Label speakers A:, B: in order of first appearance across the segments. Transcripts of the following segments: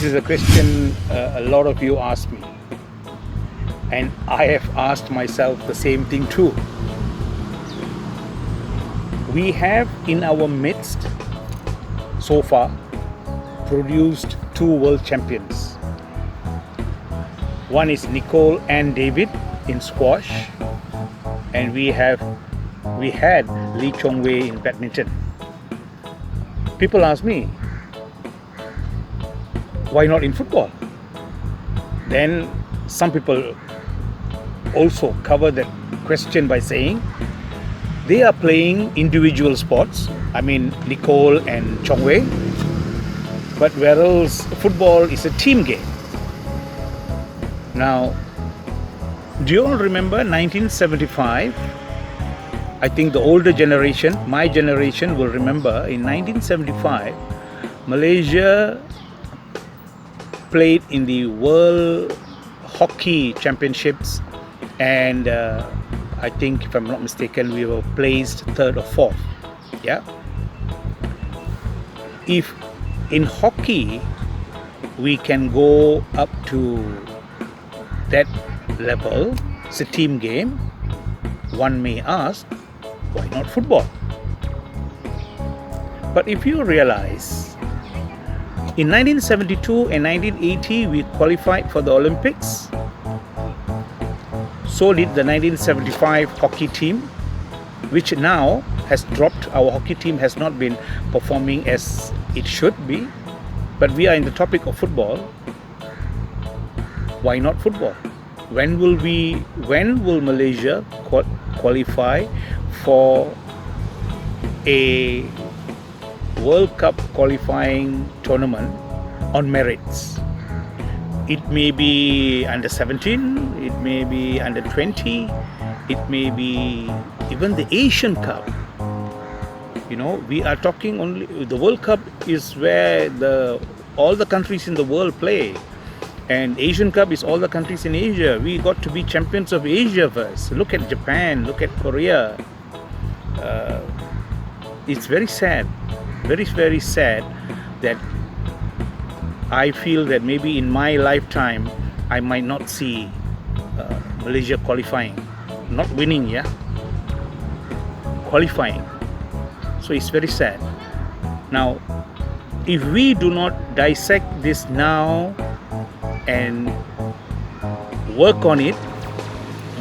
A: This is a question a lot of you ask me, and I have asked myself the same thing too. We have in our midst so far produced 2 world champions. One is Nicole and David in squash, and we had Lee Chong Wei in badminton. People ask me, why not in football? Then some people also cover that question by saying they are playing individual sports. I mean, Nicole and Chong Wei. But whereas football is a team game. Now, do you all remember 1975? I think the older generation, my generation, will remember in 1975, Malaysia played in the World Hockey Championships, and I think, if I'm not mistaken, we were placed 3rd or 4th. Yeah. If in hockey we can go up to that level, it's a team game, one may ask, why not football? But if you realize, in 1972 and 1980 we qualified for the Olympics. So did the 1975 hockey team, which now has dropped. Our hockey team has not been performing as it should be. But we are in the topic of football. Why not football? When will Malaysia qualify for a World Cup qualifying tournament on merits? It may be under 17, it may be under 20, it may be even the Asian Cup. You know, we are talking only, the World Cup is where all the countries in the world play, and Asian Cup is all the countries in Asia. We got to be champions of Asia first. Look at Japan, look at Korea. It's very sad, very, very sad that I feel that maybe in my lifetime I might not see Malaysia qualifying, not winning, yeah, qualifying. So it's very sad. Now, if we do not dissect this now and work on it,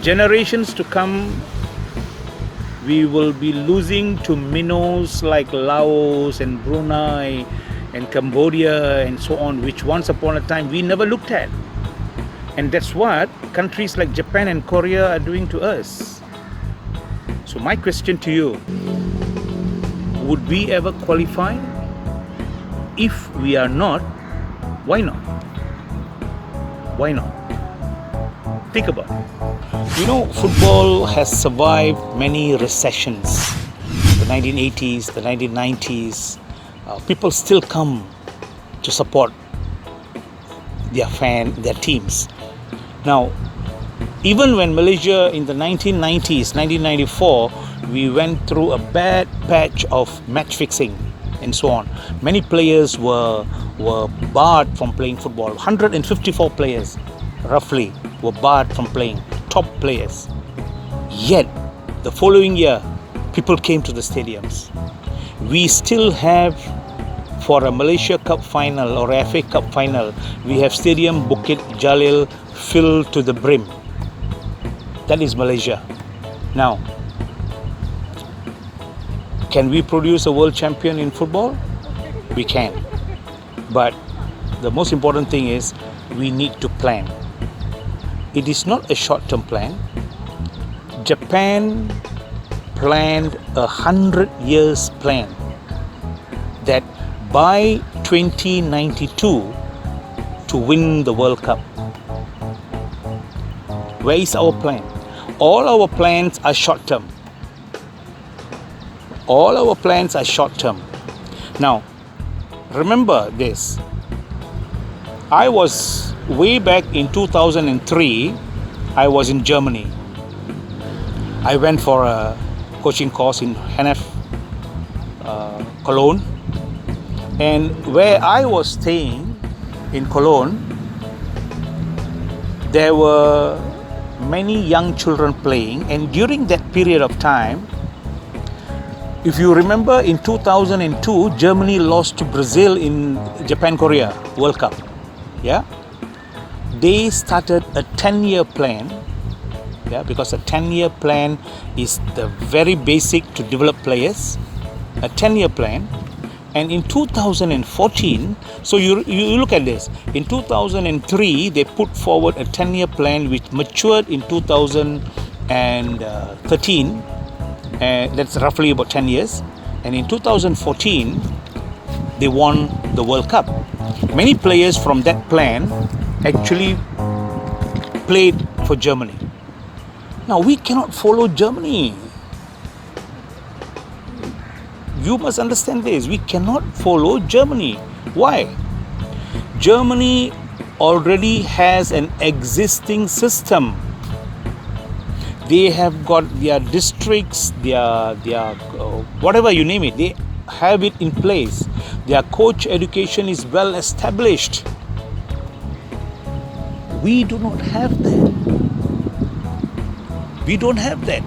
A: generations to come, we will be losing to minnows like Laos and Brunei and Cambodia and so on, which once upon a time we never looked at. And that's what countries like Japan and Korea are doing to us. So my question to you, would we ever qualify? If we are not, why not? Why not? Think about it. You know, football has survived many recessions. The 1980s, the 1990s. People still come to support their teams. Now, even when Malaysia in the 1990s, 1994, we went through a bad patch of match fixing and so on. Many players were barred from playing football. 154 players, roughly, were barred from playing, top players. Yet, the following year, people came to the stadiums. We still have, for a Malaysia Cup final or a FA Cup final, we have Stadium Bukit Jalil filled to the brim. That is Malaysia. Now, can we produce a world champion in football? We can. But the most important thing is we need to plan. It is not a short-term plan. Japan planned 100 years plan that by 2092 to win the World Cup. Where is our plan? All our plans are short-term. All our plans are short-term. Now, remember this. I was way back in 2003, I was in Germany. I went for a coaching course in Hennef, Cologne. And where I was staying, in Cologne, there were many young children playing, and during that period of time, if you remember, in 2002, Germany lost to Brazil in Japan-Korea World Cup. Yeah, they started a 10-year plan. Yeah, because a 10-year plan is the very basic to develop players. A 10-year plan, and in 2014, so you look at this. In 2003, they put forward a 10-year plan which matured in 2013. That's roughly about 10 years. And in 2014, they won the World Cup. Many players from that plan actually played for Germany. Now, we cannot follow Germany. You must understand this. We cannot follow Germany. Why? Germany already has an existing system. They have got their districts, their whatever you name it, they have it in place. Their coach education is well established. We do not have that. We don't have that.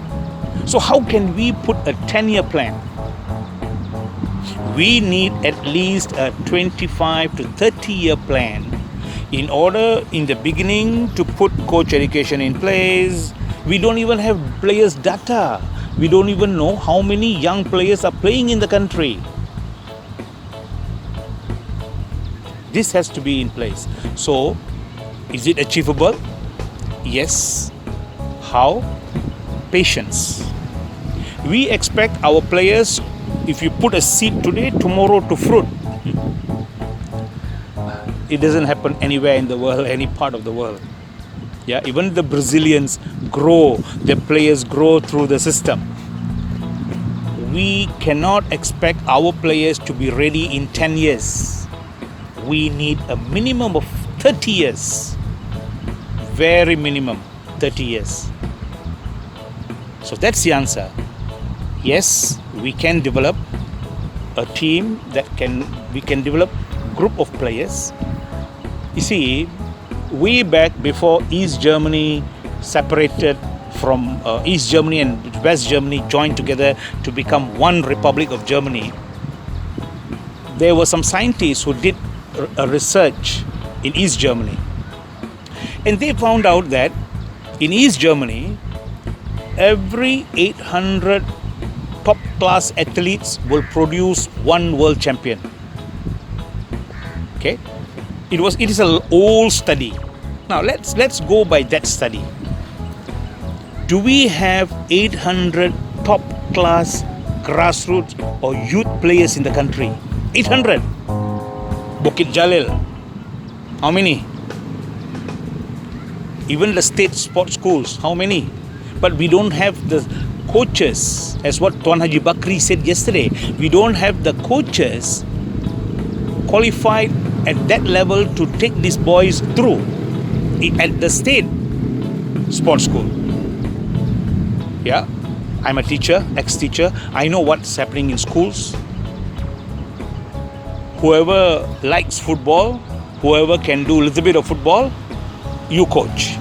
A: So how can we put a 10-year plan? We need at least a 25 to 30-year plan in order, in the beginning, to put coach education in place. We don't even have players' data. We don't even know how many young players are playing in the country. This has to be in place. So, is it achievable? Yes. How? Patience. We expect our players, if you put a seed today, tomorrow to fruit. It doesn't happen anywhere in the world, any part of the world. Yeah, even the Brazilians grow, their players grow through the system. We cannot expect our players to be ready in 10 years. We need a minimum of 30 years. Very minimum, 30 years. So that's the answer. Yes, we can develop a team we can develop a group of players. You see, way back before East Germany separated from East Germany and West Germany joined together to become one Republic of Germany, there were some scientists who did a research in East Germany. And they found out that in East Germany, every 800 top class athletes will produce one world champion. Okay? It is an old study. Now let's go by that study. Do we have 800 top class grassroots or youth players in the country? 800. Bukit Jalil. How many? Even the state sports schools, how many? But we don't have the coaches, as what Tuan Haji Bakri said yesterday. We don't have the coaches qualified at that level to take these boys through at the state sports school. Yeah, I'm a teacher, ex-teacher. I know what's happening in schools. Whoever likes football, whoever can do a little bit of football, you coach.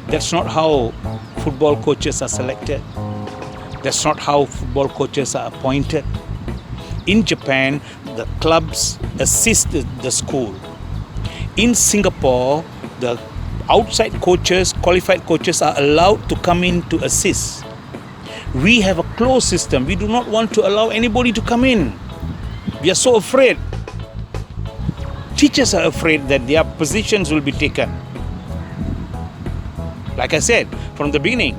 A: That's not how football coaches are selected. That's not how football coaches are appointed. In Japan, the clubs assist the school. In Singapore, the outside coaches, qualified coaches are allowed to come in to assist. We have a closed system. We do not want to allow anybody to come in. We are so afraid. Teachers are afraid that their positions will be taken. Like I said from the beginning,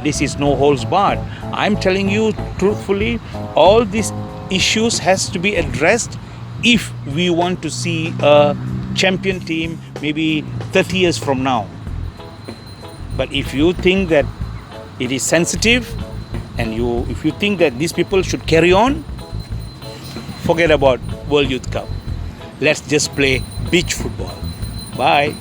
A: this is no holds barred. I'm telling you truthfully, all these issues has to be addressed if we want to see a champion team maybe 30 years from now. But if you think that it is sensitive and if you think that these people should carry on, forget about World Youth Cup. Let's just play beach football. Bye.